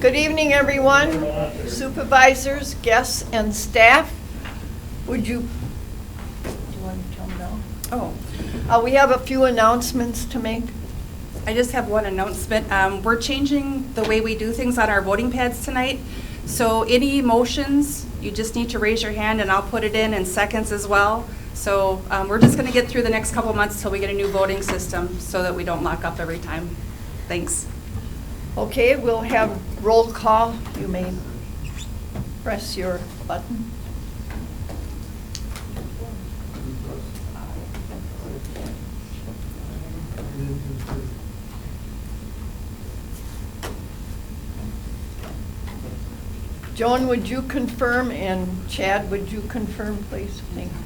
Good evening, everyone, supervisors, guests, and staff. Would you, do you want to come down? Oh, We have a few announcements to make. I just have one announcement. We're changing the way we do things on our voting pads tonight. So any motions, you just need to raise your hand and I'll put it in seconds as well. So we're just going to get through the next couple months till we get a new voting system so that we don't lock up every time. Thanks. Okay, we'll have roll call. You may press your button. Joan, would you confirm, and Chad, would you confirm, please? Thank you.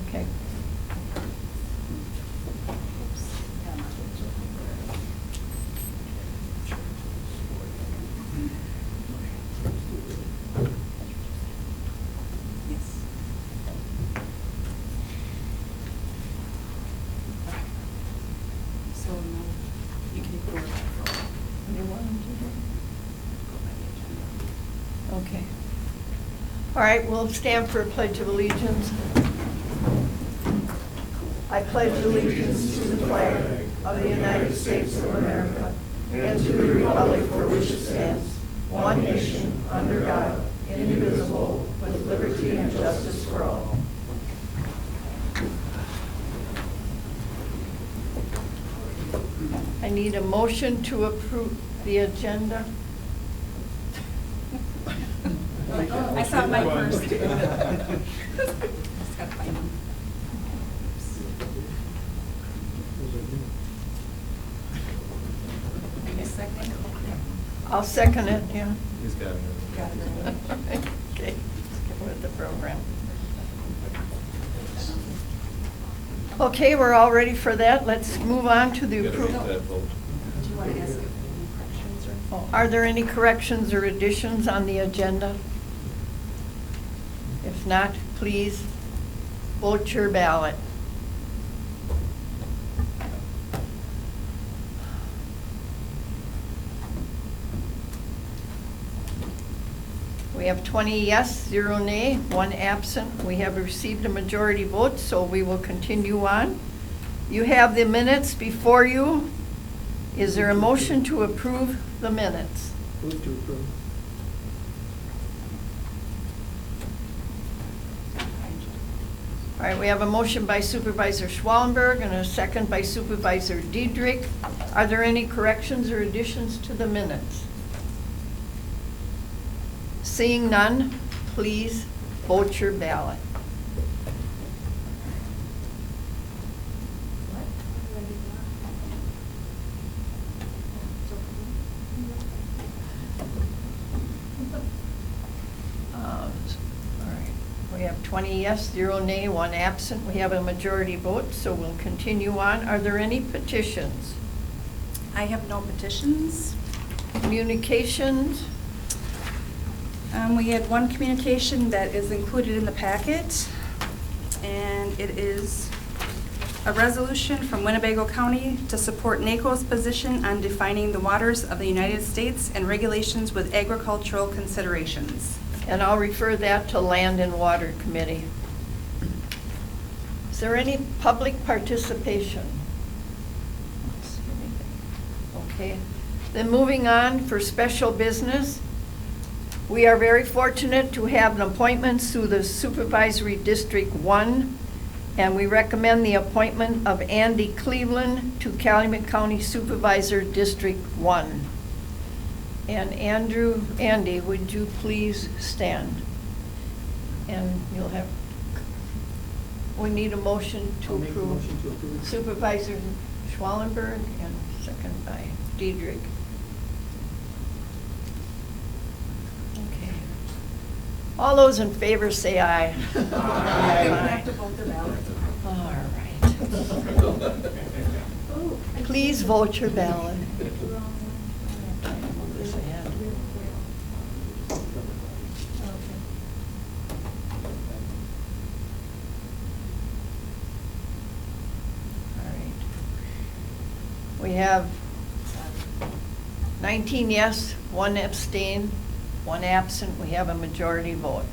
Okay. So you can go over. Okay. All right, we'll stand for a Pledge of Allegiance. I pledge allegiance to the flag of the United States of America and to the republic for which it stands, one nation, under God, indivisible, with liberty and justice for all. I need a motion to approve the agenda. I saw mine first. Just gotta find them. Are you second? I'll second it, yeah. He's got it. Okay, let's get with the program. Okay, we're all ready for that. Let's move on to the You gotta read approval. that vote. Do you want to ask if any corrections or? Oh, are there any corrections or additions on the agenda? If not, please vote your ballot. We have 20 yes, 0 nay, 1 absent. We have received a majority vote, so we will continue on. You have the minutes before you. Is there a motion to approve the minutes? Move to approve. All right, we have a motion by Supervisor Schwallenberg and a second by Supervisor Diedrich. Are there any corrections or additions to the minutes? Seeing none, please vote your ballot. All right, we have 20 yes, 0 nay, 1 absent. We have a majority vote, so we'll continue on. Are there any petitions? I have no petitions. Communications? We had one communication that is included in the packet, and it is a resolution from Winnebago County to support NACo's position on defining the waters of the United States and regulations with agricultural considerations. And I'll refer that to Land and Water Committee. Is there any public participation? Okay. Then moving on for special business. We are very fortunate to have an appointment through the Supervisory District 1, and we recommend the appointment of Andy Cleveland to Calumet County Supervisor District 1. And Andy, would you please stand? And you'll have, we need a motion to I'll make a approve. motion to approve. Supervisor Schwallenberg and second by Diedrich. Okay. All those in favor say aye. You have to vote the ballot. All right. Please vote your ballot. We have 19 yes, 1 abstain, 1 absent. We have a majority vote.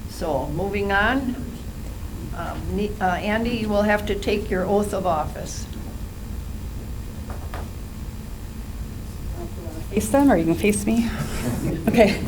So moving on, Andy, you will have to take your oath of office. Face them, or you can face me. Okay.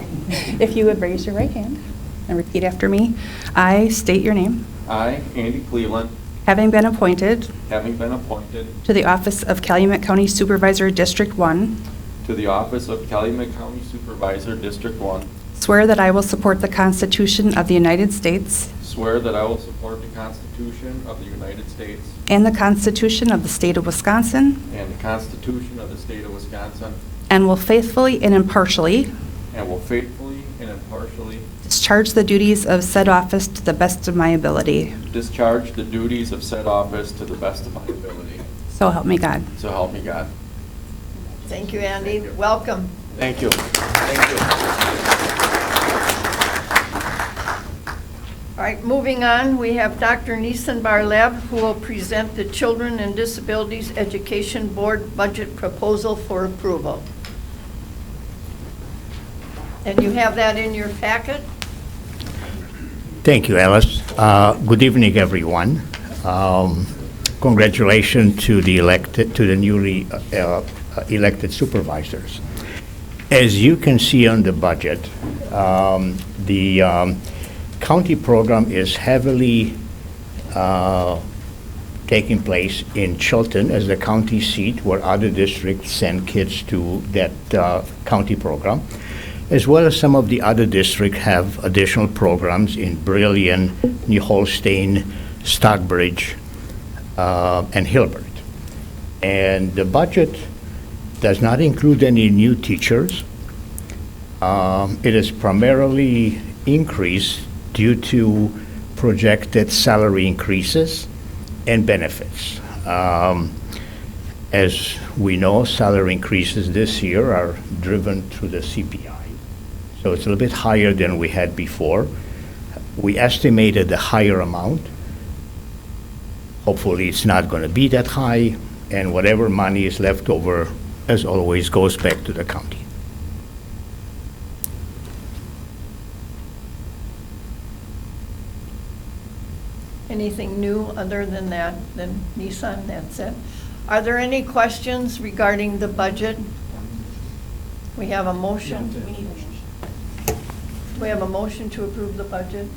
If you would raise your right hand and repeat after me. I state your name. I, Andy Cleveland, Having been appointed having been appointed to the office of Calumet County Supervisor District 1, to the office of Calumet County Supervisor District 1, swear that I will support the Constitution of the United States swear that I will support the Constitution of the United States and the Constitution of the State of Wisconsin, and the Constitution of the State of Wisconsin, and will faithfully and impartially and will faithfully and impartially discharge the duties of said office to the best of my ability. discharge the duties of said office to the best of my ability. So help me God. So help me God. Thank you, Andy. Thank you. Welcome. Thank you. Thank you. All right, moving on, we have Dr. Nisan Barlev, who will present the Children and Disabilities Education Board budget proposal for approval. And you have that in your packet? Thank you, Alice. Good evening, everyone. Congratulations to the newly elected supervisors. As you can see on the budget, the county program is heavily taking place in Chilton as the county seat, where other districts send kids to that county program, as well as some of the other districts have additional programs in Brillion, New Holstein, Stockbridge, and Hilbert. And the budget does not include any new teachers. It is primarily increased due to projected salary increases and benefits. As we know, salary increases this year are driven through the CPI. So it's a little bit higher than we had before. We estimated a higher amount. Hopefully it's not going to be that high, and whatever money is left over, as always, goes back to the county. Anything new other than that, than Nissan, that's it? Are there any questions regarding the budget? We have a motion. We have a motion to approve the budget.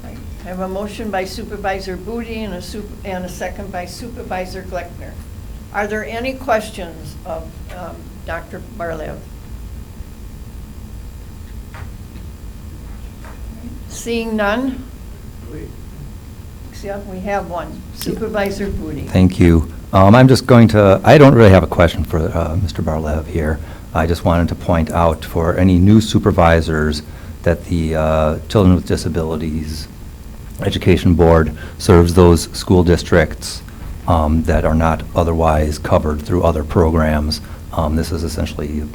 I have a motion by Supervisor Booty and a second by Supervisor Gleckner. Are there any questions of Dr. Barlev? Seeing none? Except we have one. Supervisor Booty. Thank you. I'm just going to, I don't really have a question for Mr. Barlev here. I just wanted to point out for any new supervisors that the Children with Disabilities Education Board serves those school districts that are not otherwise covered through other programs. This is essentially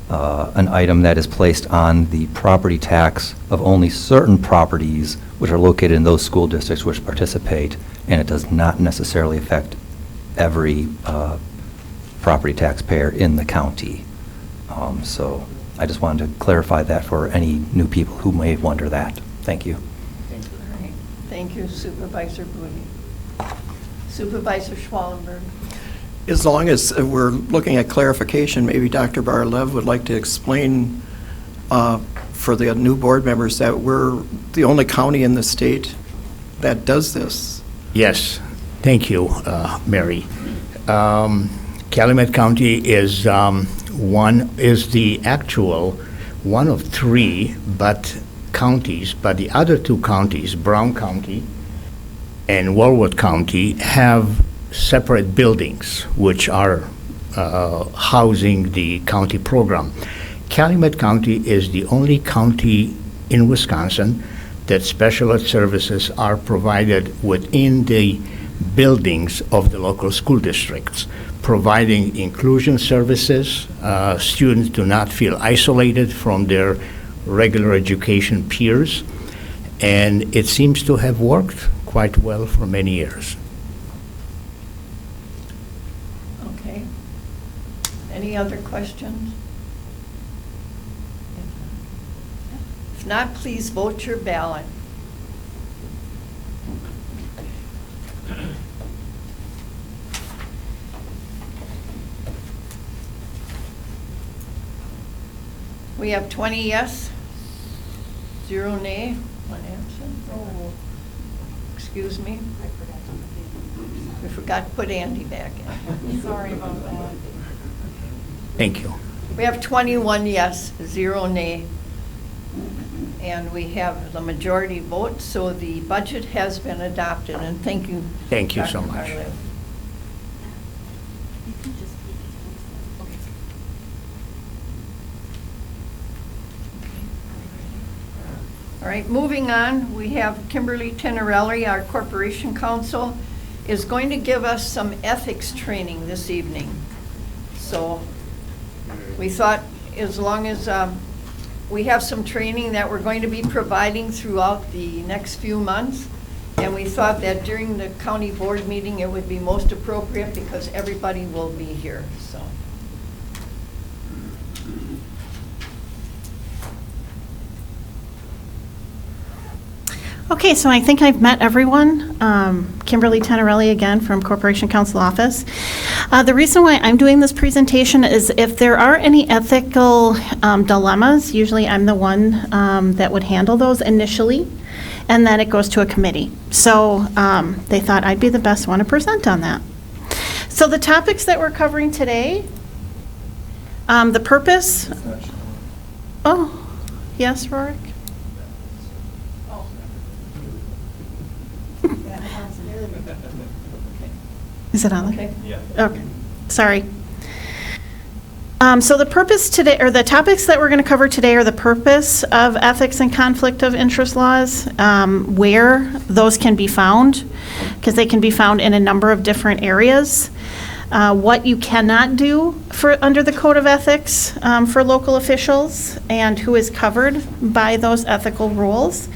an item that is placed on the property tax of only certain properties which are located in those school districts which participate, and it does not necessarily affect every property taxpayer in the county. So I just wanted to clarify that for any new people who may wonder that. Thank you. All right. Thank you, Supervisor Booty. Supervisor Schwallenberg. As long as we're looking at clarification, maybe Dr. Barlev would like to explain for the new board members that we're the only county in the state that does this. Yes, thank you, Mary. Calumet County is the actual one of 3 counties, but the other 2 counties, Brown County and Walworth County, have separate buildings which are housing the county program. Calumet County is the only county in Wisconsin that special ed services are provided within the buildings of the local school districts, providing inclusion services. Students do not feel isolated from their regular education peers, and it seems to have worked quite well for many years. Any other questions? If not, please vote your ballot. We have 20 yes, 0 nay, 1 absent. Oh, excuse me. We forgot to put Andy back in. Sorry about that. Thank you. We have 21 yes, 0 nay. And we have the majority vote, so the budget has been adopted, and thank you. Thank you so Dr. much. Bartlett. All right, moving on, we have Kimberly Tenerelli, our Corporation Counsel, is going to give us some ethics training this evening. So we thought as long as we have some training that we're going to be providing throughout the next few months, and we thought that during the county board meeting it would be most appropriate because everybody will be here, so. Okay, so I think I've met everyone. Kimberly Tenerelli again from Corporation Counsel Office. The reason why I'm doing this presentation is if there are any ethical dilemmas, usually I'm the one that would handle those initially, and then it goes to a committee. So they thought I'd be the best one to present on that. So the topics that we're covering today, the purpose. Oh, yes, Rorik? Is it on? Okay. Yeah. Okay, sorry. So the purpose today, or the topics that we're going to cover today are the purpose of ethics and conflict of interest laws, where those can be found, because they can be found in a number of different areas, what you cannot do for under the Code of Ethics for local officials, and who is covered by those ethical rules,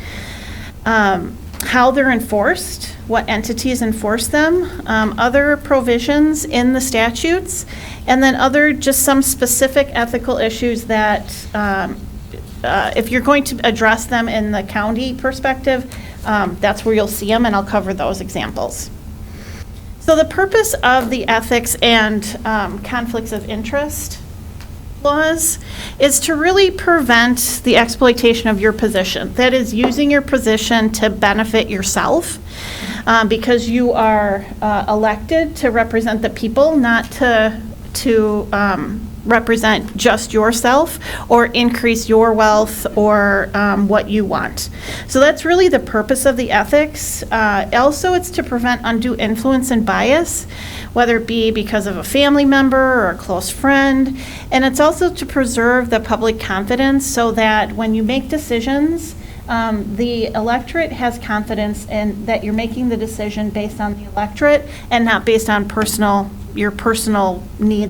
how they're enforced, what entities enforce them, other provisions in the statutes, and then other, just some specific ethical issues that, if you're going to address them in the county perspective, that's where you'll see them, and I'll cover those examples. So the purpose of the ethics and conflicts of interest laws is to really prevent the exploitation of your position. That is, using your position to benefit yourself, because you are elected to represent the people, not to represent just yourself or increase your wealth or what you want. So that's really the purpose of the ethics. Also, it's to prevent undue influence and bias, whether it be because of a family member or a close friend. And it's also to preserve the public confidence so that when you make decisions, the electorate has confidence in that you're making the decision based on the electorate and not based on your personal needs.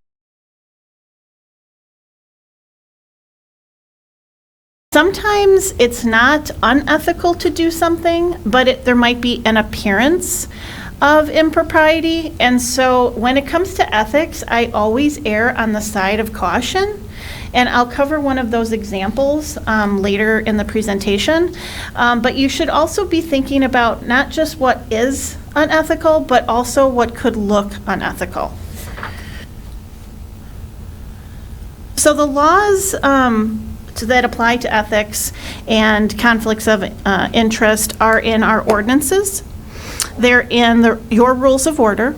Sometimes it's not unethical to do something, but there might be an appearance of impropriety. And so when it comes to ethics, I always err on the side of caution. And I'll cover one of those examples later in the presentation. But you should also be thinking about not just what is unethical, but also what could look unethical. So the laws that apply to ethics and conflicts of interest are in our ordinances. They're in your rules of order.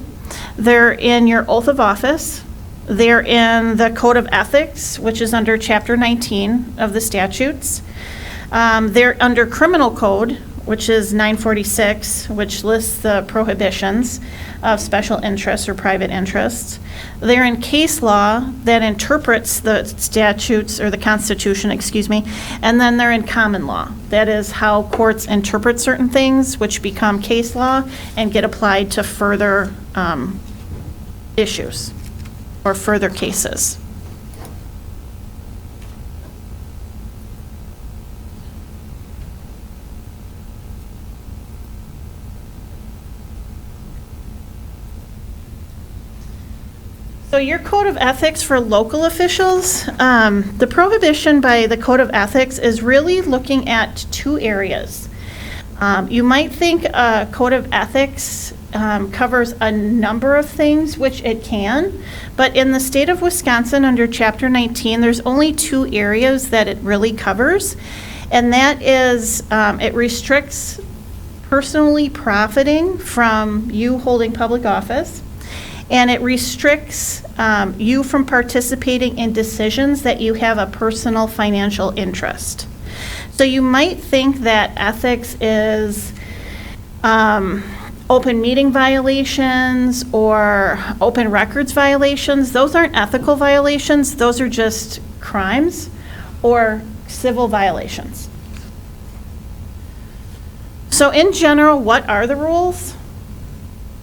They're in your oath of office. They're in the Code of Ethics, which is under Chapter 19 of the statutes. They're under Criminal Code, which is 946, which lists the prohibitions of special interests or private interests. They're in case law that interprets the statutes, or the Constitution, excuse me, and then they're in common law. That is how courts interpret certain things, which become case law and get applied to further issues or further cases. So your code of ethics for local officials, the prohibition by the code of ethics is really looking at two areas. You might think a code of ethics covers a number of things, which it can, but in the state of Wisconsin under Chapter 19, there's only two areas that it really covers, and that is it restricts personally profiting from you holding public office, and it restricts you from participating in decisions that you have a personal financial interest. So you might think that ethics is open meeting violations or open records violations. Those aren't ethical violations. Those are just crimes or civil violations. So in general, what are the rules?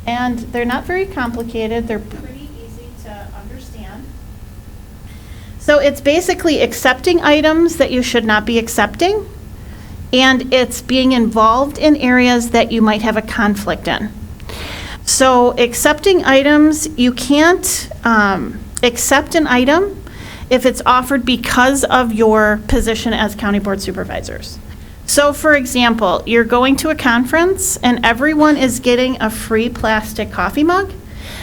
And they're not very complicated. They're pretty easy to understand. So it's basically accepting items that you should not be accepting, and it's being involved in areas that you might have a conflict in. So accepting items, you can't accept an item if it's offered because of your position as county board supervisors. So for example, you're going to a conference and everyone is getting a free plastic coffee mug,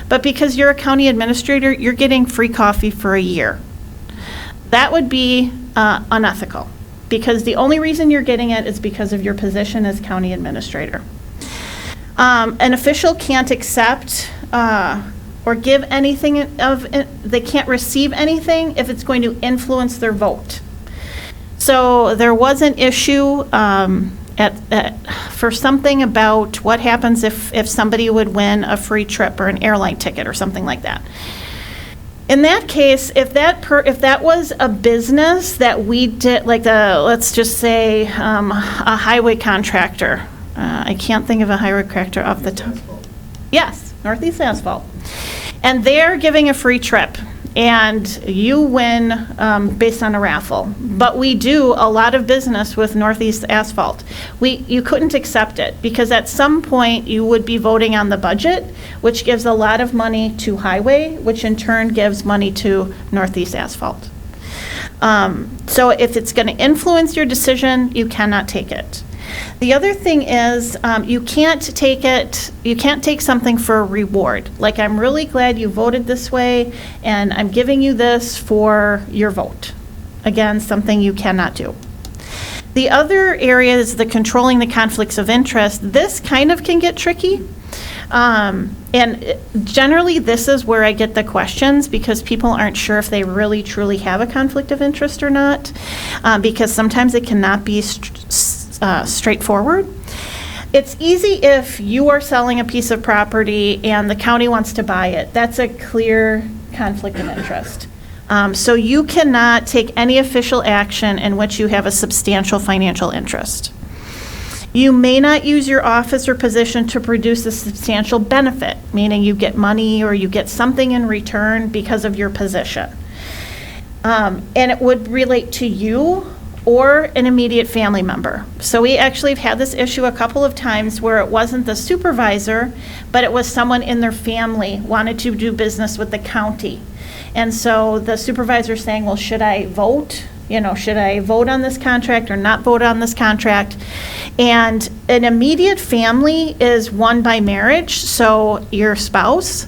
but because you're a county administrator, you're getting free coffee for a year. That would be unethical, because the only reason you're getting it is because of your position as county administrator. An official can't accept or give anything they can't receive anything if it's going to influence their vote. So there was an issue for something about what happens if somebody would win a free trip or an airline ticket or something like that. In that case, if that was a business that we did, like let's just say a highway contractor. I can't think of a highway contractor off the top. Yes, Northeast Asphalt. And they're giving a free trip, and you win based on a raffle. But we do a lot of business with Northeast Asphalt. You couldn't accept it, because at some point you would be voting on the budget, which gives a lot of money to highway, which in turn gives money to Northeast Asphalt. So if it's going to influence your decision, you cannot take it. The other thing is you can't take something for a reward. Like, I'm really glad you voted this way, and I'm giving you this for your vote. Again, something you cannot do. The other area is the controlling the conflicts of interest. This kind of can get tricky. And generally, this is where I get the questions, because people aren't sure if they really truly have a conflict of interest or not, because sometimes it cannot be straightforward. It's easy if you are selling a piece of property and the county wants to buy it. That's a clear conflict of interest. So you cannot take any official action in which you have a substantial financial interest. You may not use your office or position to produce a substantial benefit, meaning you get money or you get something in return because of your position. And it would relate to you or an immediate family member. So we actually have had this issue a couple of times where it wasn't the supervisor, but it was someone in their family wanted to do business with the county. And so the supervisor saying, well, should I vote? Should I vote on this contract or not vote on this contract? And an immediate family is one by marriage, so your spouse,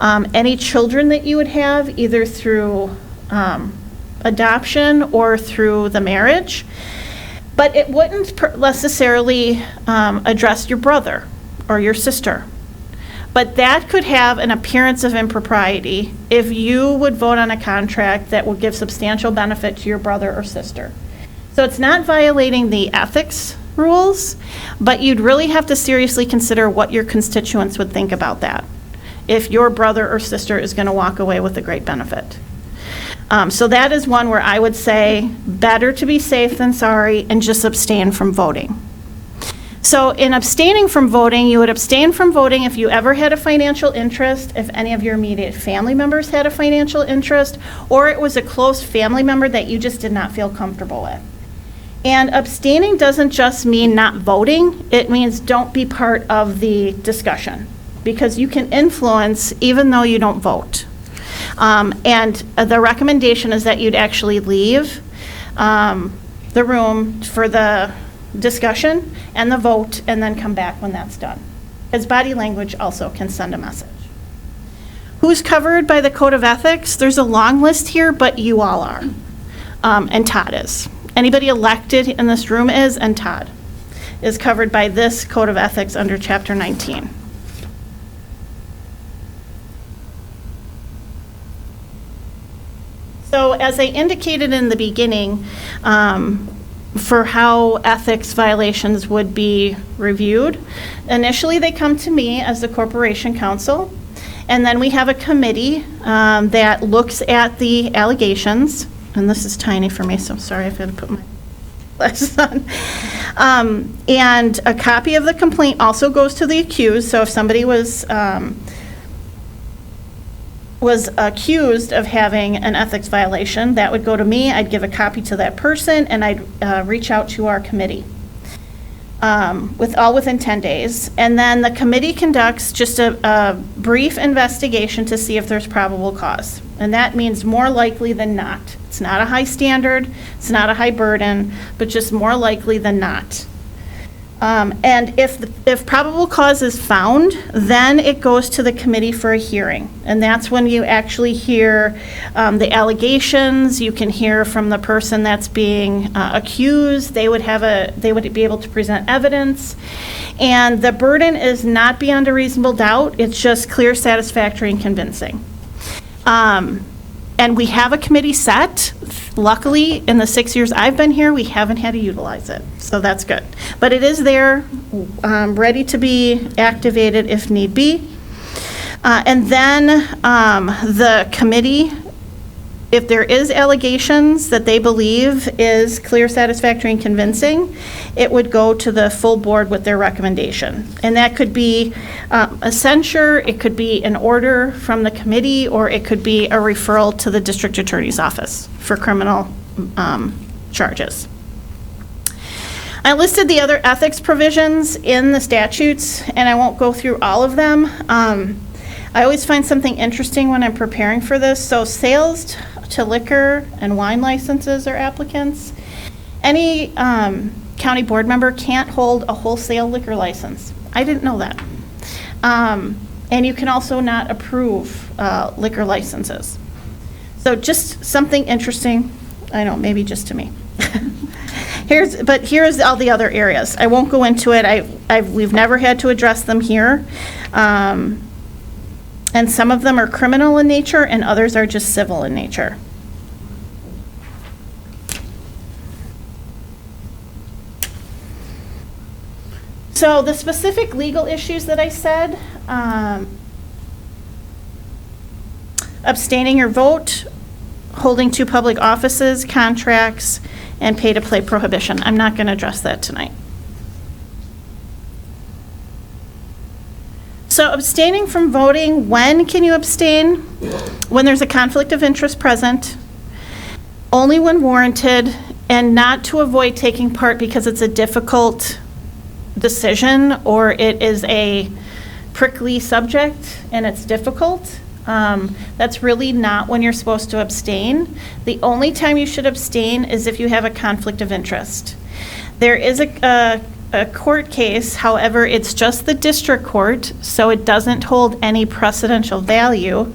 any children that you would have either through adoption or through the marriage, but it wouldn't necessarily address your brother or your sister. But that could have an appearance of impropriety if you would vote on a contract that would give substantial benefit to your brother or sister. So it's not violating the ethics rules, but you'd really have to seriously consider what your constituents would think about that if your brother or sister is going to walk away with a great benefit. So that is one where I would say better to be safe than sorry and just abstain from voting. So in abstaining from voting, you would abstain from voting if you ever had a financial interest, if any of your immediate family members had a financial interest, or it was a close family member that you just did not feel comfortable with. And abstaining doesn't just mean not voting, it means don't be part of the discussion, because you can influence even though you don't vote. And the recommendation is that you'd actually leave the room for the discussion and the vote, and then come back when that's done. As body language also can send a message. Who's covered by the Code of Ethics? There's a long list here, but you all are. And Todd is. Anybody elected in this room is, and Todd is covered by this Code of Ethics under Chapter 19. So as I indicated in the beginning, for how ethics violations would be reviewed, initially they come to me as the Corporation Counsel, and then we have a committee that looks at the allegations, and this is tiny for me, so I'm sorry I've got to put my glasses on. And a copy of the complaint also goes to the accused, so if somebody was accused of having an ethics violation, that would go to me. I'd give a copy to that person, and I'd reach out to our committee within 10 days. And then the committee conducts just a brief investigation to see if there's probable cause. And that means more likely than not. It's not a high standard, it's not a high burden, but just more likely than not. And if probable cause is found, then it goes to the committee for a hearing. And that's when you actually hear the allegations. You can hear from the person that's being accused. They would be able to present evidence. And the burden is not beyond a reasonable doubt. It's just clear, satisfactory, and convincing. And we have a committee set. Luckily, in the 6 years I've been here, we haven't had to utilize it, so that's good. But it is there, ready to be activated if need be. And then the committee, if there is allegations that they believe is clear, satisfactory, and convincing, it would go to the full board with their recommendation. And that could be a censure, it could be an order from the committee, or it could be a referral to the district attorney's office for criminal charges. I listed the other ethics provisions in the statutes, and I won't go through all of them. I always find something interesting when I'm preparing for this. So sales to liquor and wine licenses or applicants, any county board member can't hold a wholesale liquor license. I didn't know that. And you can also not approve liquor licenses. So just something interesting, I know, maybe just to me. Here's all the other areas. I won't go into it. We've never had to address them here. And some of them are criminal in nature, and others are just civil in nature. So the specific legal issues that I said, abstaining your vote, holding two public offices, contracts, and pay-to-play prohibition. I'm not going to address that tonight. So abstaining from voting, when can you abstain? When there's a conflict of interest present, only when warranted, and not to avoid taking part because it's a difficult decision or it is a prickly subject and it's difficult. That's really not when you're supposed to abstain. The only time you should abstain is if you have a conflict of interest. There is a court case, however, it's just the district court, so it doesn't hold any precedential value,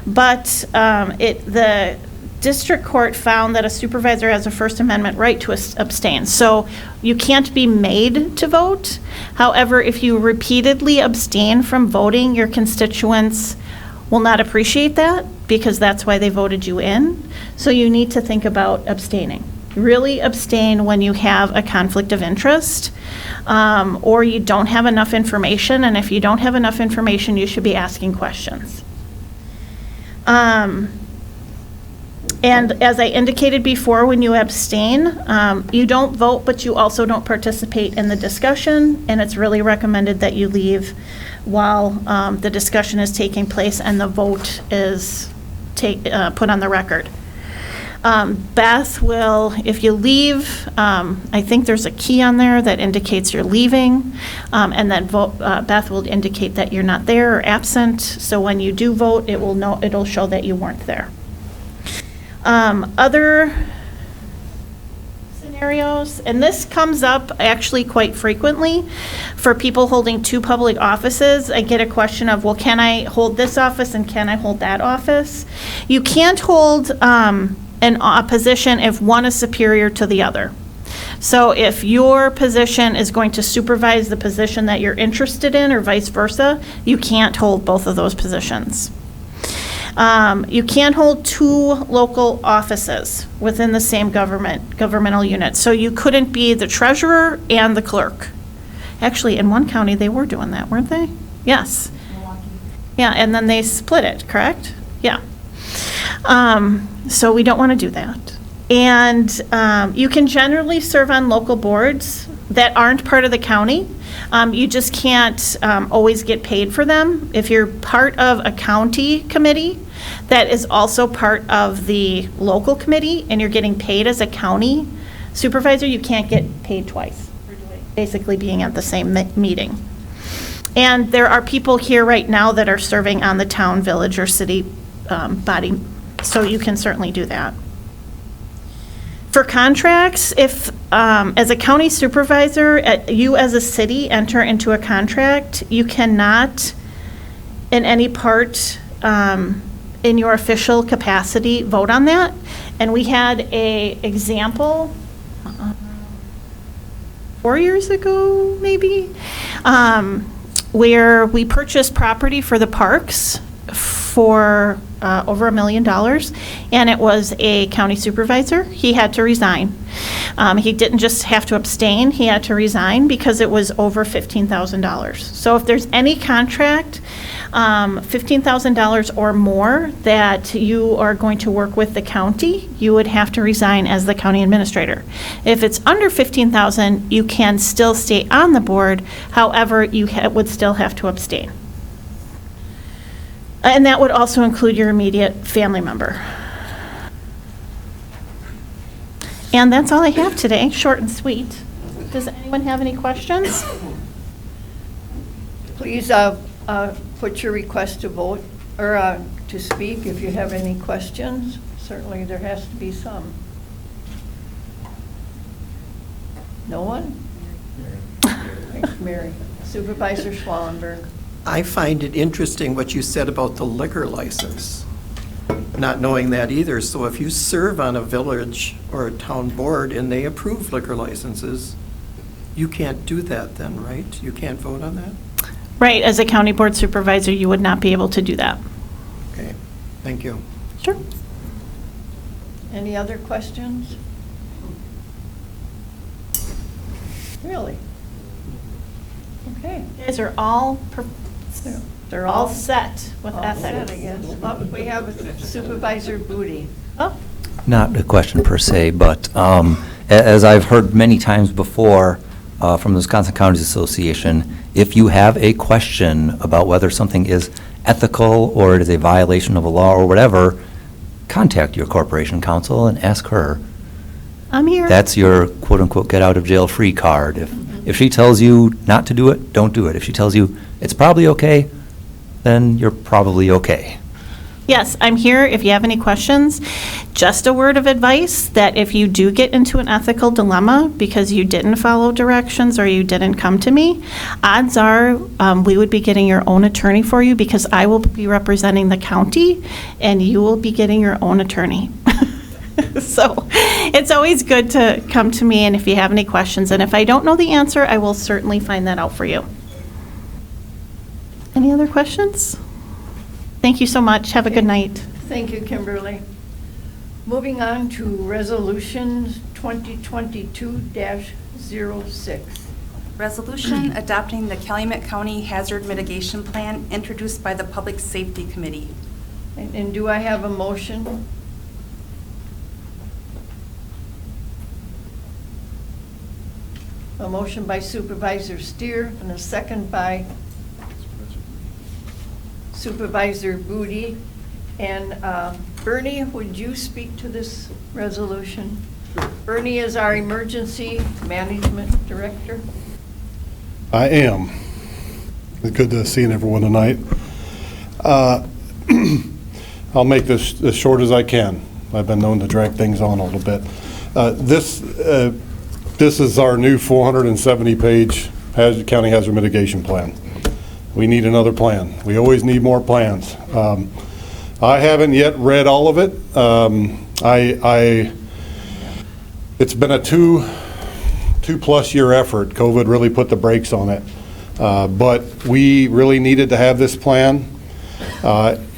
but the district court found that a supervisor has a First Amendment right to abstain. So you can't be made to vote. However, if you repeatedly abstain from voting, your constituents will not appreciate that because that's why they voted you in. So you need to think about abstaining. Really abstain when you have a conflict of interest or you don't have enough information, and if you don't have enough information, you should be asking questions. And as I indicated before, when you abstain, you don't vote, but you also don't participate in the discussion, and it's really recommended that you leave while the discussion is taking place and the vote is put on the record. Beth will, if you leave, I think there's a key on there that indicates you're leaving, and then Beth will indicate that you're not there or absent, so when you do vote, it'll show that you weren't there. Other scenarios, and this comes up actually quite frequently for people holding two public offices. I get a question of, well, can I hold this office and can I hold that office? You can't hold a position if one is superior to the other. So if your position is going to supervise the position that you're interested in or vice versa, you can't hold both of those positions. You can't hold two local offices within the same governmental unit. So you couldn't be the treasurer and the clerk. Actually, in one county, they were doing that, weren't they? Yes. Yeah, and then they split it, correct? Yeah. So we don't want to do that. And you can generally serve on local boards that aren't part of the county. You just can't always get paid for them. If you're part of a county committee that is also part of the local committee and you're getting paid as a county supervisor, you can't get paid twice for basically being at the same meeting. And there are people here right now that are serving on the town, village, or city body, so you can certainly do that. For contracts, if, as a county supervisor, you as a city enter into a contract, you cannot, in any part, in your official capacity, vote on that. And we had a example 4 years ago, maybe, where we purchased property for the parks for over $1 million, and it was a county supervisor. He had to resign. He didn't just have to abstain, he had to resign because it was over $15,000. So if there's any contract, $15,000 or more that you are going to work with the county, you would have to resign as the county administrator. If it's under $15,000, you can still stay on the board, however, you would still have to abstain. And that would also include your immediate family member. And that's all I have today, short and sweet. Does anyone have any questions? Please put your request to vote, or to speak if you have any questions. Certainly there has to be some. No one? Thanks, Mary. Supervisor Schwallenberg. I find it interesting what you said about the liquor license, not knowing that either. So if you serve on a village or a town board and they approve liquor licenses, you can't do that then, right? You can't vote on that? Right, as a county board supervisor, you would not be able to do that. Okay, thank you. Sure. Any other questions? Really? Okay. You guys are all, They're all set with all set, ethics. I guess. Oh, we have Supervisor Booty. Oh, Not a question per se, but as I've heard many times before from the Wisconsin Counties Association, if you have a question about whether something is ethical or it is a violation of a law or whatever, contact your corporation counsel and ask her. I'm here. That's your quote-unquote get-out-of-jail-free card. If she tells you not to do it, don't do it. If she tells you it's probably okay, then you're probably okay. Yes, I'm here if you have any questions. Just a word of advice that if you do get into an ethical dilemma because you didn't follow directions or you didn't come to me, odds are we would be getting your own attorney for you because I will be representing the county and you will be getting your own attorney. So it's always good to come to me and if you have any questions. And if I don't know the answer, I will certainly find that out for you. Any other questions? Thank you so much. Have a good night. Thank you, Kimberly. Moving on to Resolutions 2022-06. Resolution adopting the Calumet County Hazard Mitigation Plan introduced by the Public Safety Committee. And do I have a motion? A motion by Supervisor Steer and a second by Supervisor Booty. And Bernie, would you speak to this resolution? Bernie is our Emergency Management Director. I am. It's good to see everyone tonight. I'll make this as short as I can. I've been known to drag things on a little bit. This is our new 470-page county hazard mitigation plan. We need another plan. We always need more plans. I haven't yet read all of it. It's been a two-plus year effort. COVID really put the brakes on it. But we really needed to have this plan.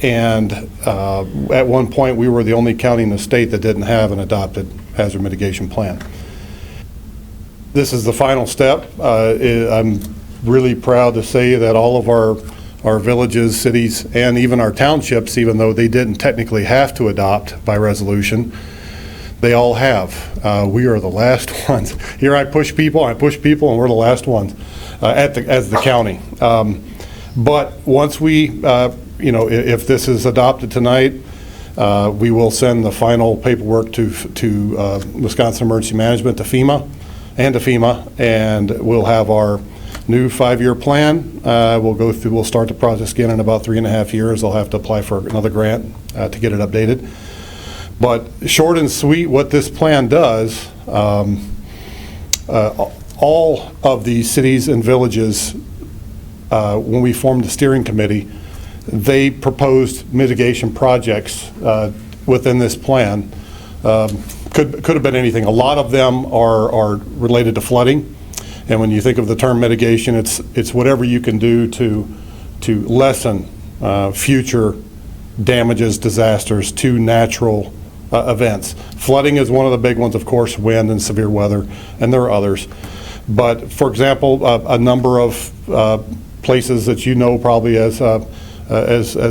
And at one point, we were the only county in the state that didn't have an adopted hazard mitigation plan. This is the final step. I'm really proud to say that all of our villages, cities, and even our townships, even though they didn't technically have to adopt by resolution, they all have. We are the last ones. Here I push people, and we're the last ones as the county. But once we, if this is adopted tonight, we will send the final paperwork to Wisconsin Emergency Management, to FEMA, and we'll have our new 5-year plan. We'll start the process again in about 3.5 years. They'll have to apply for another grant to get it updated. But short and sweet, what this plan does, all of the cities and villages, when we formed the steering committee, they proposed mitigation projects within this plan. Could have been anything. A lot of them are related to flooding. And when you think of the term mitigation, it's whatever you can do to lessen future damages, disasters to natural events. Flooding is one of the big ones, of course, wind and severe weather, and there are others. But for example, a number of places that you know probably as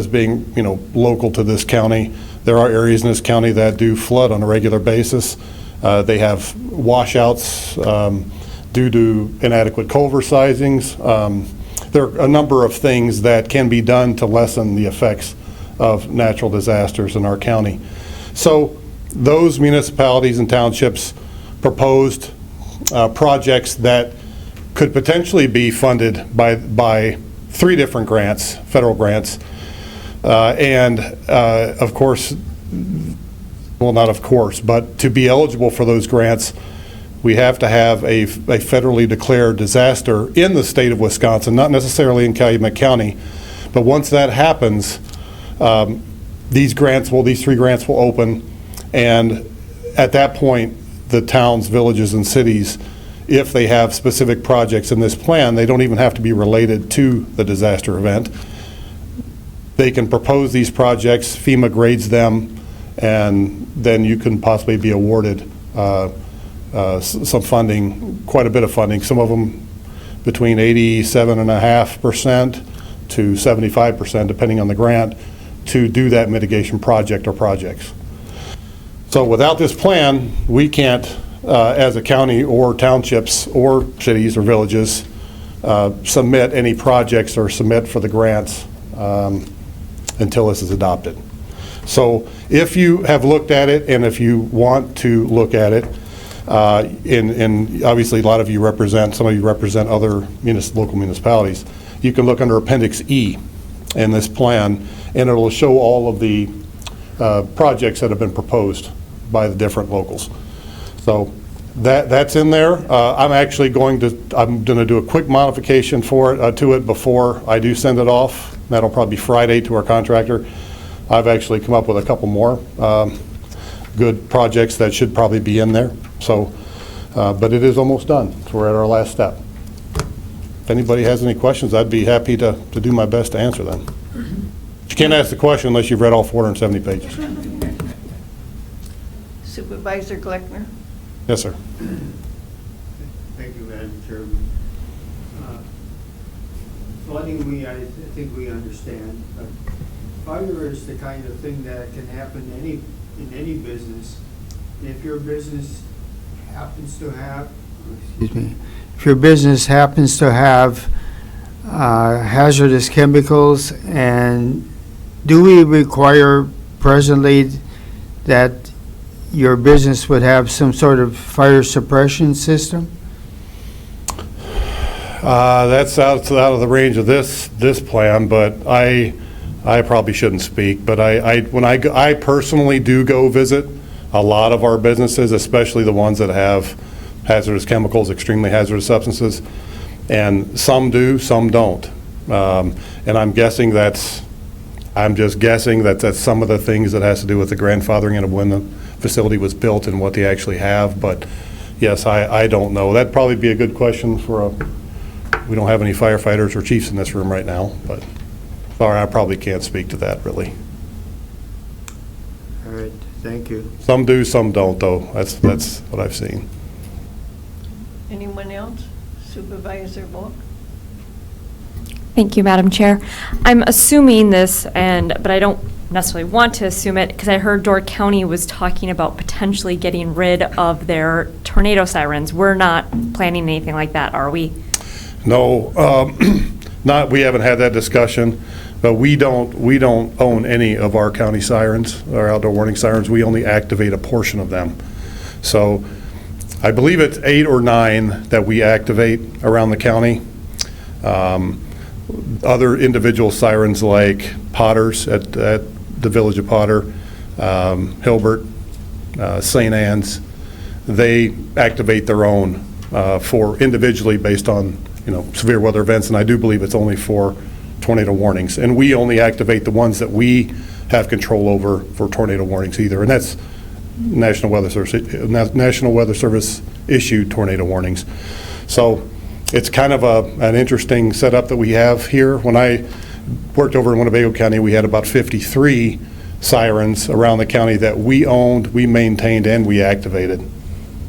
being local to this county, there are areas in this county that do flood on a regular basis. They have washouts due to inadequate culvert sizings. There are a number of things that can be done to lessen the effects of natural disasters in our county. So those municipalities and townships proposed projects that could potentially be funded by 3 different grants, federal grants, and of course, well, not of course, but to be eligible for those grants, we have to have a federally declared disaster in the state of Wisconsin, not necessarily in Calumet County, but once that happens, these 3 grants will open, and at that point, the towns, villages, and cities, if they have specific projects in this plan, they don't even have to be related to the disaster event. They can propose these projects, FEMA grades them, and then you can possibly be awarded some funding, quite a bit of funding, some of them between 87.5% to 75%, depending on the grant, to do that mitigation project or projects. So without this plan, we can't, as a county or townships or cities or villages, submit any projects or submit for the grants until this is adopted. So if you have looked at it, and if you want to look at it, and obviously a lot of you represent, some of you represent other local municipalities, you can look under Appendix E in this plan, and it will show all of the projects that have been proposed by the different locals. So that's in there. I'm going to do a quick modification to it before I do send it off. That'll probably be Friday to our contractor. I've actually come up with a couple more good projects that should probably be in there. So, but it is almost done. So we're at our last step. If anybody has any questions, I'd be happy to do my best to answer them. You can't ask the question unless you've read all 470 pages. Supervisor Gleckner. Yes, sir. Thank you, Madam Chairman. Flooding, I think we understand, but fire is the kind of thing that can happen in any business. If your business happens to have, hazardous chemicals, and do we require presently that your business would have some sort of fire suppression system? That's out of the range of this plan, but I probably shouldn't speak. But I personally do go visit a lot of our businesses, especially the ones that have hazardous chemicals, extremely hazardous substances, and some do, some don't. And I'm just guessing that's some of the things that has to do with the grandfathering and of when the facility was built and what they actually have. But yes, I don't know. That'd probably be a good question for we don't have any firefighters or chiefs in this room right now, but sorry, I probably can't speak to that really. All right, thank you. Some do, some don't though. That's what I've seen. Anyone else? Supervisor Volk? Thank you, Madam Chair. I'm assuming this, but I don't necessarily want to assume it, because I heard Door County was talking about potentially getting rid of their tornado sirens. We're not planning anything like that, are we? No, we haven't had that discussion, but we don't own any of our county sirens, our outdoor warning sirens. We only activate a portion of them. So I believe it's 8 or 9 that we activate around the county. Other individual sirens like Potter's at the Village of Potter, Hilbert, St. Anne's, they activate their own for individually based on severe weather events, and I do believe it's only for tornado warnings. And we only activate the ones that we have control over for tornado warnings either, and that's National Weather Service issued tornado warnings. So it's kind of an interesting setup that we have here. When I worked over in Winnebago County, we had about 53 sirens around the county that we owned, we maintained, and we activated.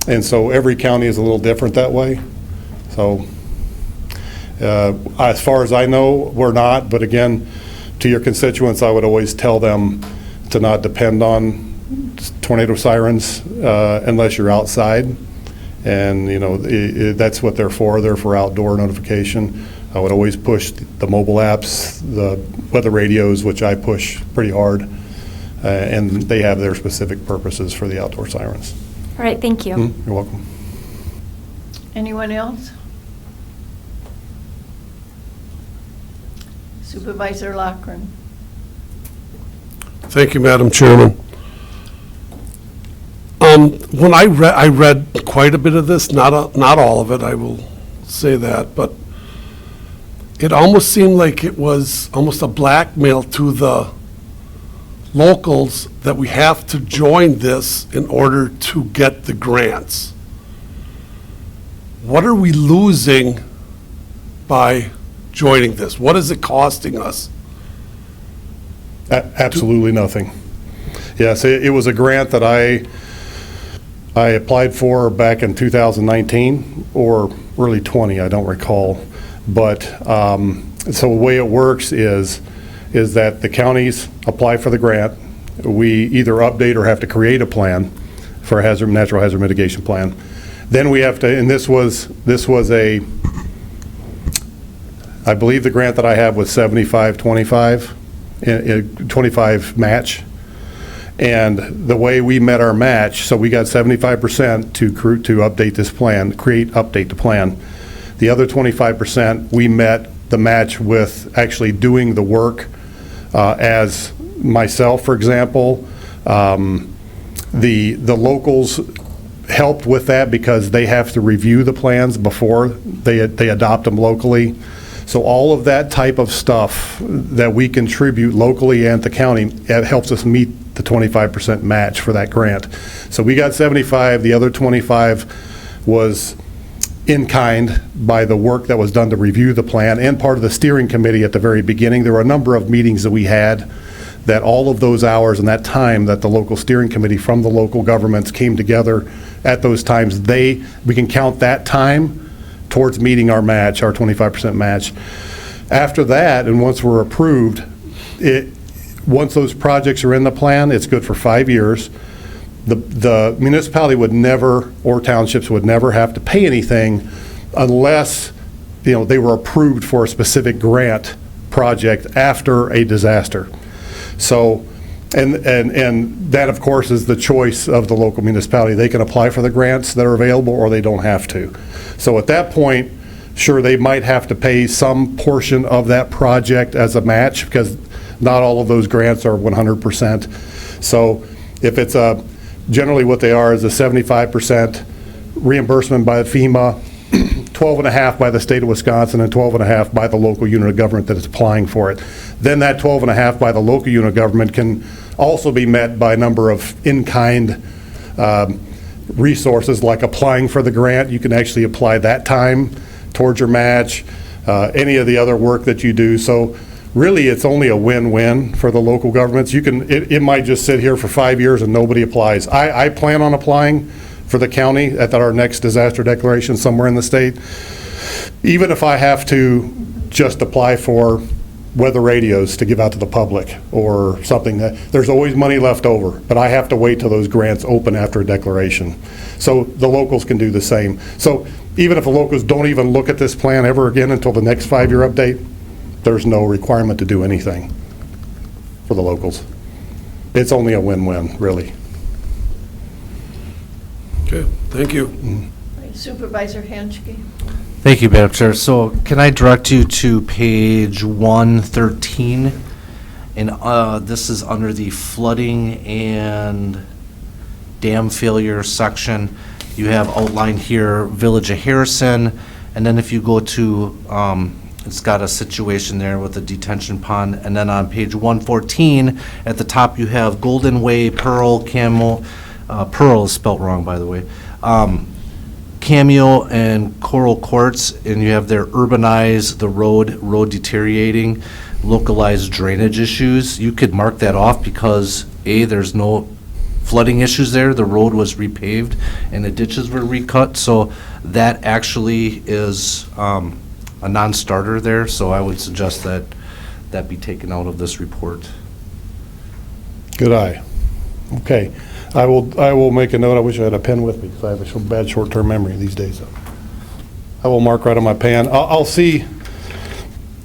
And so every county is a little different that way. So as far as I know, we're not. But again, to your constituents, I would always tell them to not depend on tornado sirens unless you're outside. And that's what they're for. They're for outdoor notification. I would always push the mobile apps, the weather radios, which I push pretty hard, and they have their specific purposes for the outdoor sirens. All right, thank you. You're welcome. Anyone else? Supervisor Loughran. Thank you, Madam Chairman. When I read quite a bit of this, not all of it, I will say that, but it almost seemed like it was almost a blackmail to the locals that we have to join this in order to get the grants. What are we losing by joining this? What is it costing us? Absolutely nothing. Yes, it was a grant that I applied for back in 2019 or early 20, I don't recall. But so the way it works is that the counties apply for the grant. We either update or have to create a plan for a natural hazard mitigation plan. Then we have to, and this was I believe the grant that I have was 75-25, 25 match. And the way we met our match, so we got 75% to update this plan, update the plan. The other 25%, we met the match with actually doing the work as myself, for example. The locals helped with that because they have to review the plans before they adopt them locally. So all of that type of stuff that we contribute locally and the county, it helps us meet the 25% match for that grant. So we got 75, the other 25 was in kind by the work that was done to review the plan and part of the steering committee at the very beginning. There were a number of meetings that we had that all of those hours and that time that the local steering committee from the local governments came together at those times, we can count that time towards meeting our match, our 25% match. After that, and once we're approved, once those projects are in the plan, it's good for 5 years. The municipality would never, or townships would never have to pay anything unless they were approved for a specific grant project after a disaster. So And that, of course, is the choice of the local municipality. They can apply for the grants that are available, or they don't have to. So at that point, sure, they might have to pay some portion of that project as a match, because not all of those grants are 100%. So if it's generally what they are is a 75% reimbursement by FEMA, 12.5 by the state of Wisconsin, and 12.5 by the local unit of government that is applying for it. Then that 12.5 by the local unit of government can also be met by a number of in-kind resources, like applying for the grant. You can actually apply that time towards your match, any of the other work that you do. So really, it's only a win-win for the local governments. It might just sit here for 5 years and nobody applies. I plan on applying for the county at our next disaster declaration somewhere in the state. Even if I have to just apply for weather radios to give out to the public or something, there's always money left over, but I have to wait till those grants open after a declaration. So the locals can do the same. So even if the locals don't even look at this plan ever again until the next 5-year update, there's no requirement to do anything for the locals. It's only a win-win, really. Okay, thank you. Supervisor Hanchke. Thank you, Madam Chair. So can I direct you to page 113? And this is under the flooding and dam failure section. You have outlined here Village of Harrison, and then if you go to, it's got a situation there with a detention pond, and then on page 114, at the top you have Golden Way, Pearl, Camel, Pearl is spelt wrong, by the way, Cameo and Coral Courts, and you have there urbanize the road deteriorating, localized drainage issues. You could mark that off because A, there's no flooding issues there, the road was repaved and the ditches were recut, so that actually is a non-starter there, so I would suggest that that be taken out of this report. Good eye. Okay. I will make a note. I wish I had a pen with me because I have a bad short-term memory these days. I will mark right on my pan. I'll see.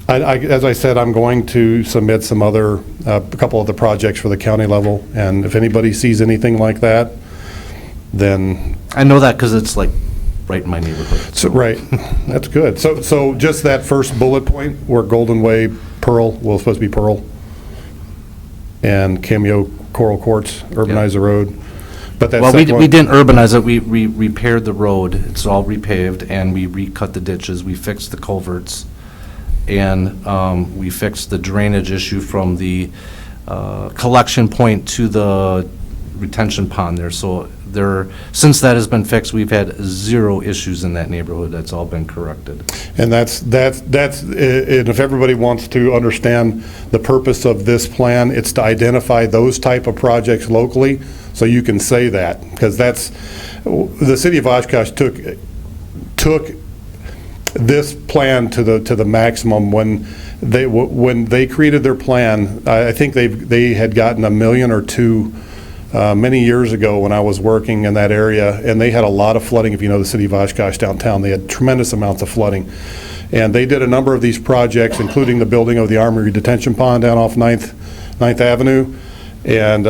As I said, I'm going to submit some other, a couple of the projects for the county level, and if anybody sees anything like that, then. I know that because it's like right in my neighborhood. So, right, that's good. So just that first bullet point where Golden Way, Pearl, well, it's supposed to be Pearl, and Cameo, Coral Courts, urbanize the road. But that well, we second one, didn't urbanize it. We repaired the road. It's all repaved, and we recut the ditches. We fixed the culverts, and we fixed the drainage issue from the collection point to the retention pond there. So since that has been fixed, we've had 0 issues in that neighborhood. That's all been corrected. and that's and if everybody wants to understand the purpose of this plan, it's to identify those type of projects locally, so you can say that, because that's, the city of Oshkosh took this plan to the maximum when they created their plan. I think they had gotten $1 million or $2 million many years ago when I was working in that area, and they had a lot of flooding. If you know the city of Oshkosh downtown, they had tremendous amounts of flooding. And they did a number of these projects, including the building of the Armory Detention Pond down off 9th Avenue. And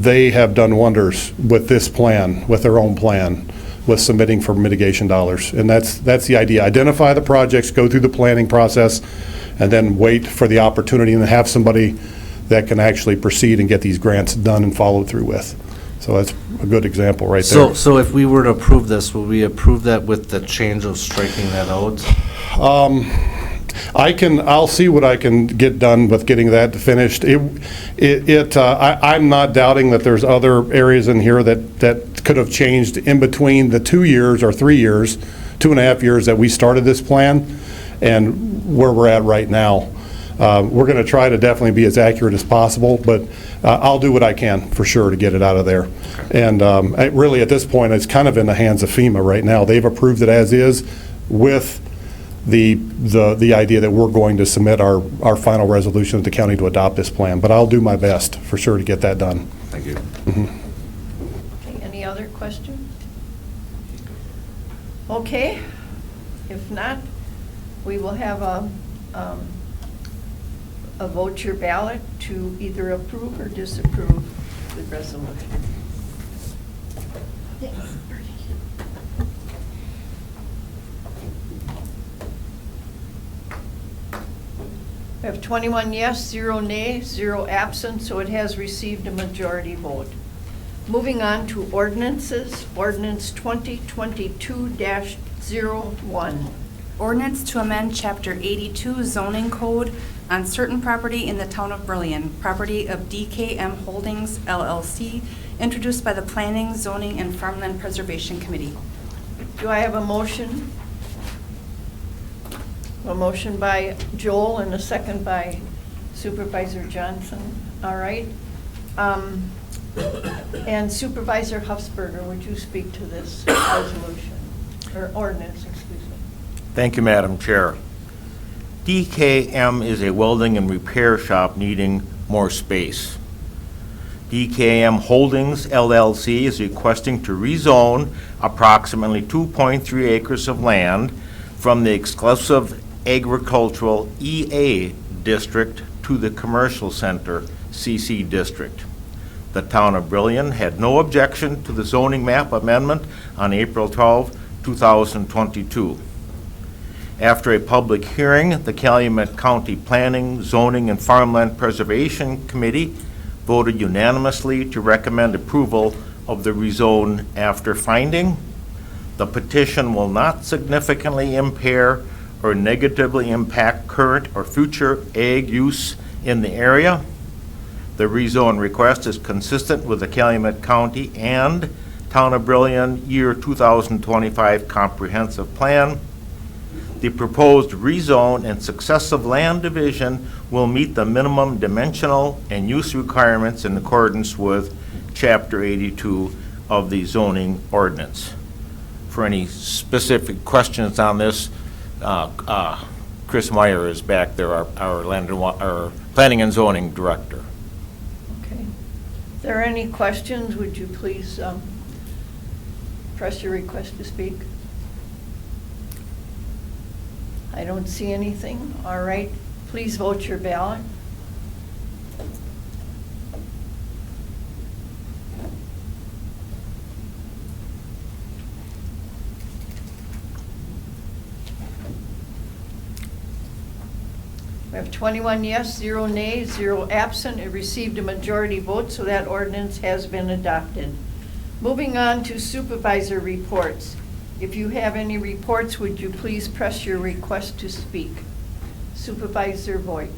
they have done wonders with this plan, with their own plan, with submitting for mitigation dollars. And that's the idea. Identify the projects, go through the planning process, and then wait for the opportunity and have somebody that can actually proceed and get these grants done and followed through with. So that's a good example right there. So if we were to approve this, would we approve that with the change of striking that out? I'll see what I can get done with getting that finished. I'm not doubting that there's other areas in here that could have changed in between the 2 years or 3 years, 2.5 years that we started this plan and where we're at right now. We're going to try to definitely be as accurate as possible, but I'll do what I can for sure to get it out of there. And really at this point, it's kind of in the hands of FEMA right now. They've approved it as is with the idea that we're going to submit our final resolution to the county to adopt this plan. But I'll do my best for sure to get that done. Thank you. Okay, any other questions? Okay, if not, we will have a vote your ballot to either approve or disapprove the resolution. We have 21 yes, 0 nay, 0 absent, so it has received a majority vote. Moving on to ordinances, ordinance 2022-01. Ordinance to amend Chapter 82 zoning code on certain property in the town of Brillion, property of DKM Holdings LLC, introduced by the Planning, Zoning, and Farmland Preservation Committee. Do I have a motion? A motion by Joel and a second by Supervisor Johnson. All right. And Supervisor Huffsberger, would you speak to this resolution, or ordinance, excuse me? Thank you, Madam Chair. DKM is a welding and repair shop needing more space. DKM Holdings LLC is requesting to rezone approximately 2.3 acres of land from the exclusive agricultural EA district to the commercial center CC district. The town of Brillion had no objection to the zoning map amendment on April 12, 2022. After a public hearing, the Calumet County Planning, Zoning, and Farmland Preservation Committee voted unanimously to recommend approval of the rezone after finding the petition will not significantly impair or negatively impact current or future ag use in the area. The rezone request is consistent with the Calumet County and Town of Brillion Year 2025 Comprehensive Plan. The proposed rezone and successive land division will meet the minimum dimensional and use requirements in accordance with Chapter 82 of the zoning ordinance. For any specific questions on this, Chris Meyer is back there, our planning and zoning director. Okay. If there are any questions, would you please press your request to speak? I don't see anything. All right. Please vote your ballot. We have 21 yes, 0 nay, 0 absent. It received a majority vote, so that ordinance has been adopted. Moving on to supervisor reports. If you have any reports, would you please press your request to speak? Supervisor Voigt.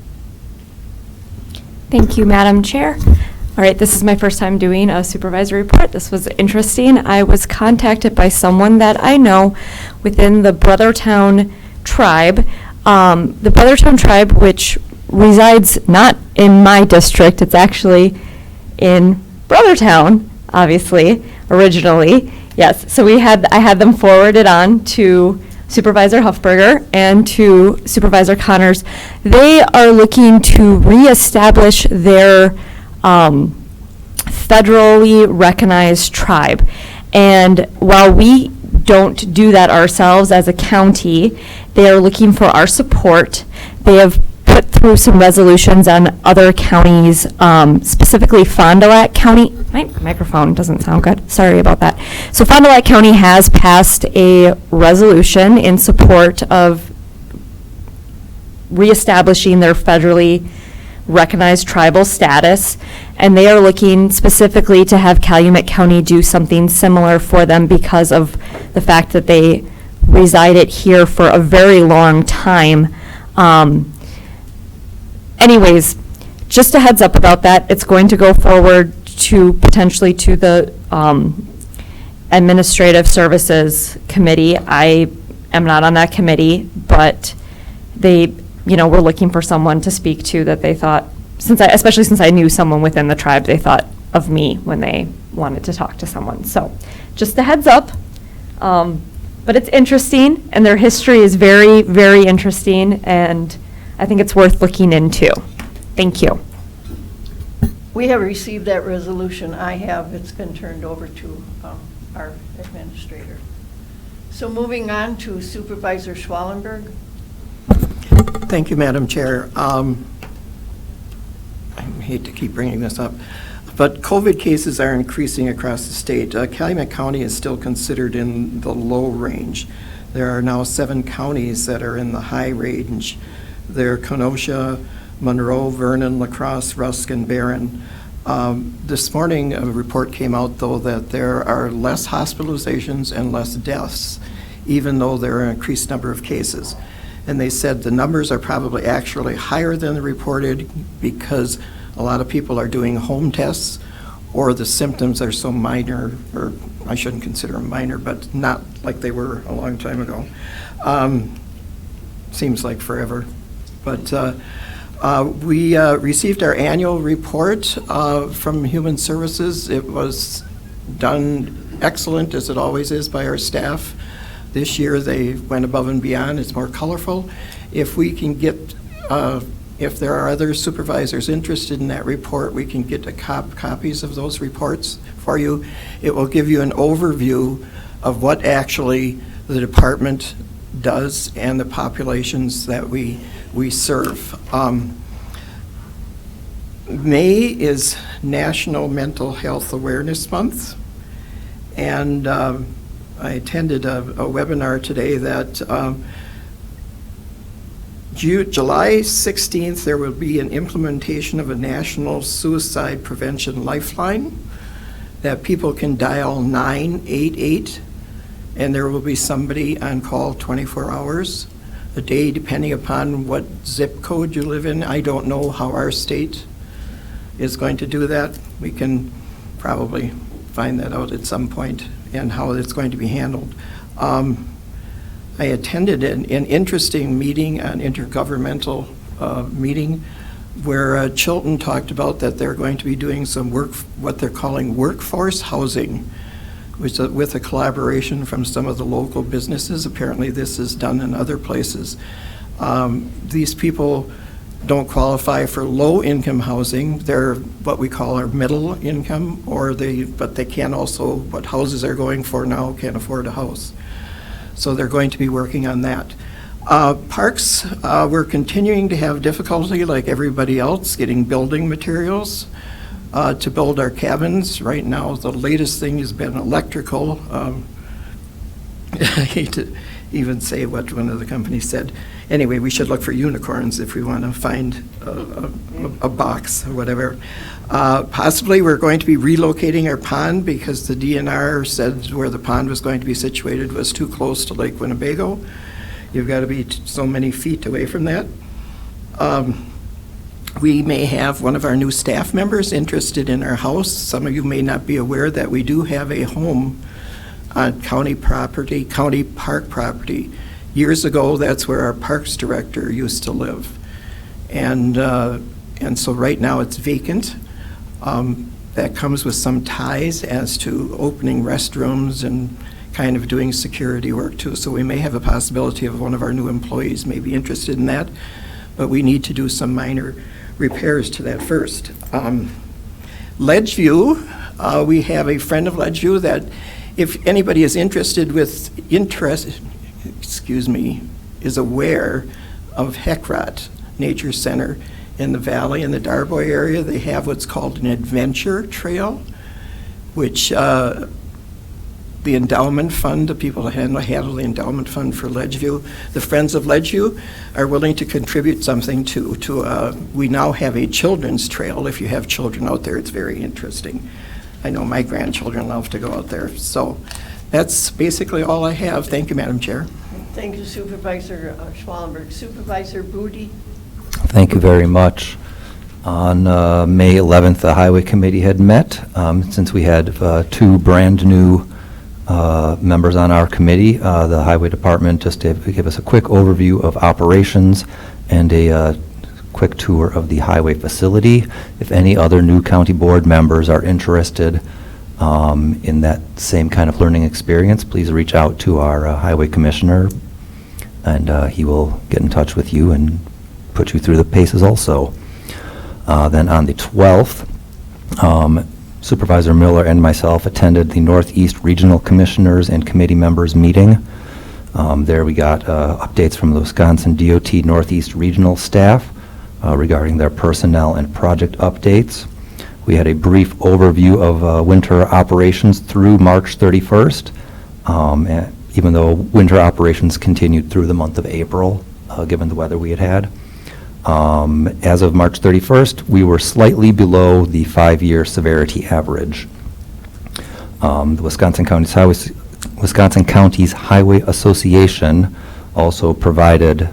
Thank you, Madam Chair. All right, this is my first time doing a supervisor report. This was interesting. I was contacted by someone that I know within the Brothertown tribe. The Brothertown tribe, which resides not in my district, it's actually in Brothertown, obviously, originally. Yes, so I had them forwarded on to Supervisor Huffberger and to Supervisor Connors. They are looking to reestablish their federally recognized tribe. And while we don't do that ourselves as a county, they are looking for our support. They have put through some resolutions on other counties, specifically Fond du Lac County. My microphone doesn't sound good. Sorry about that. So Fond du Lac County has passed a resolution in support of reestablishing their federally recognized tribal status, and they are looking specifically to have Calumet County do something similar for them because of the fact that they resided here for a very long time. Anyways, just a heads up about that. It's going to go forward to potentially to the Administrative Services Committee. I am not on that committee, but they, were looking for someone to speak to that they thought, especially since I knew someone within the tribe, they thought of me when they wanted to talk to someone. So just a heads up. But it's interesting, and their history is very, very interesting, and I think it's worth looking into. Thank you. We have received that resolution. I have. It's been turned over to our administrator. So moving on to Supervisor Schwallenberg. Thank you, Madam Chair. hate to keep bringing this up, but COVID cases are increasing across the state. Calumet County is still considered in the low range. There are now 7 counties that are in the high range. They're Kenosha, Monroe, Vernon, La Crosse, Rusk, and Barron. This morning, a report came out, though, that there are less hospitalizations and less deaths, even though there are an increased number of cases. And they said the numbers are probably actually higher than the reported because a lot of people are doing home tests, or the symptoms are so minor, or I shouldn't consider them minor, but not like they were a long time ago. Seems like forever. But we received our annual report from Human Services. It was done excellent, as it always is, by our staff. This year, they went above and beyond. It's more colorful. If we can get, if there are other supervisors interested in that report, we can get copies of those reports for you. It will give you an overview of what actually the department does and the populations that we serve. May is National Mental Health Awareness Month, and I attended a webinar today that July 16th, there will be an implementation of a national suicide prevention lifeline that people can dial 988, and there will be somebody on call 24 hours a day, depending upon what zip code you live in. I don't know how our state is going to do that. We can probably find that out at some point and how it's going to be handled. I attended an interesting meeting, an intergovernmental meeting, where Chilton talked about that they're going to be doing some work, what they're calling workforce housing, which with a collaboration from some of the local businesses. Apparently this is done in other places. These people don't qualify for low-income housing. They're what we call our middle income, but they can also, what houses are going for now, can't afford a house. So they're going to be working on that. Parks, we're continuing to have difficulty, like everybody else, getting building materials to build our cabins. Right now, the latest thing has been electrical. I hate to even say what one of the companies said. Anyway, we should look for unicorns if we want to find a box or whatever. Possibly we're going to be relocating our pond because the DNR said where the pond was going to be situated was too close to Lake Winnebago. You've got to be so many feet away from that. We may have one of our new staff members interested in our house. Some of you may not be aware that we do have a home on county property, county park property. Years ago, that's where our parks director used to live. And so right now it's vacant. That comes with some ties as to opening restrooms and kind of doing security work too. So we may have a possibility of one of our new employees may be interested in that, but we need to do some minor repairs to that first. Ledgeview, we have a friend of Ledgeview that if anybody is interested is aware of Heckrot Nature Center in the valley, in the Darboy area. They have what's called an adventure trail, which the endowment fund, the people that handle the endowment fund for Ledgeview, the Friends of Ledgeview are willing to contribute something to we now have a children's trail. If you have children out there, it's very interesting. I know my grandchildren love to go out there. So that's basically all I have. Thank you, Madam Chair. Thank you, Supervisor Schwallenberg. Supervisor Booty. Thank you very much. On May 11th, the Highway Committee had met. Since we had 2 brand-new members on our committee, the Highway Department just gave us a quick overview of operations and a quick tour of the highway facility. If any other new county board members are interested in that same kind of learning experience, please reach out to our highway commissioner, and he will get in touch with you and put you through the paces also. Then on the 12th, Supervisor Miller and myself attended the Northeast Regional Commissioners and Committee Members meeting. There we got updates from the Wisconsin DOT Northeast Regional staff regarding their personnel and project updates. We had a brief overview of winter operations through March 31st, even though winter operations continued through the month of April, given the weather we had had. As of March 31st, we were slightly below the 5-year severity average. The Wisconsin Counties Highway Association also provided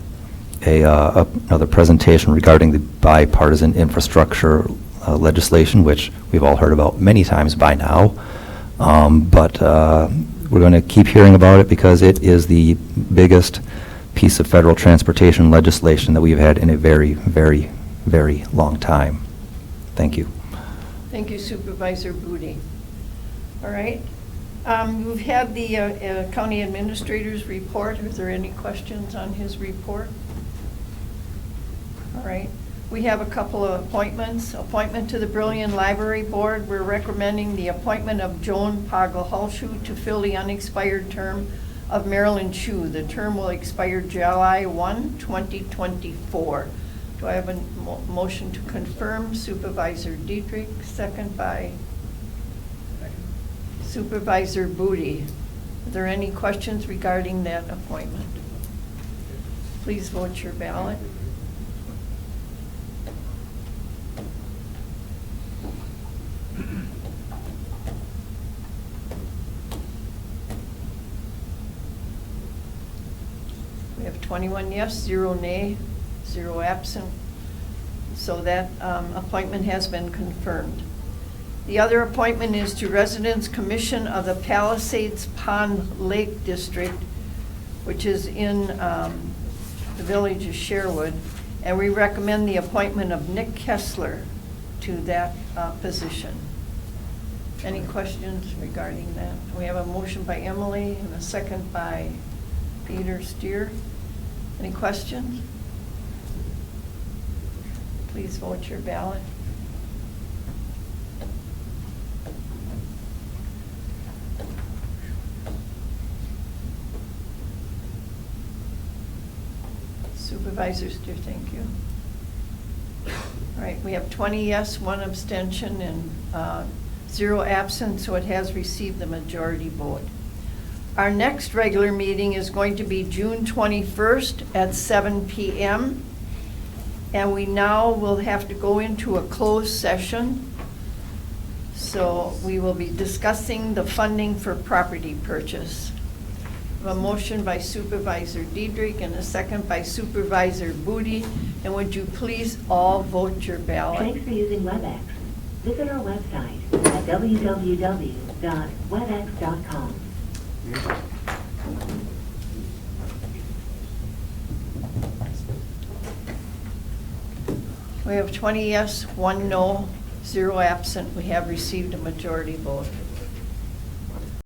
another presentation regarding the bipartisan infrastructure legislation, which we've all heard about many times by now. But we're going to keep hearing about it because it is the biggest piece of federal transportation legislation that we've had in a very, very, very long time. Thank you. Thank you, Supervisor Booty. All right. We've had the county administrator's report. Is there any questions on his report? All right. We have a couple of appointments. Appointment to the Brilliant Library Board. We're recommending the appointment of Joan Poggle-Halshu to fill the unexpired term of Marilyn Chu. The term will expire July 1, 2024. Do I have a motion to confirm? Supervisor Dietrich, second by Supervisor Booty. Are there any questions regarding that appointment? Please vote your ballot. We have 21 yes, 0 nay, 0 absent. So that appointment has been confirmed. The other appointment is to Residents Commission of the Palisades Pond Lake District, which is in the village of Sherwood. And we recommend the appointment of Nick Kessler to that position. Any questions regarding that? We have a motion by Emily and a second by Peter Steer. Any questions? Please vote your ballot. Supervisor Steer, thank you. All right, we have 20 yes, 1 abstention, and 0 absent, so it has received the majority vote. Our next regular meeting is going to be June 21st at 7 p.m. And we now will have to go into a closed session. So we will be discussing the funding for property purchase. A motion by Supervisor Diedrich and a second by Supervisor Booty. And would you please all vote your ballot? Thanks for using WebEx. Visit our website at www.webex.com. We have 20 yes, 1 no, 0 absent. We have received a majority vote.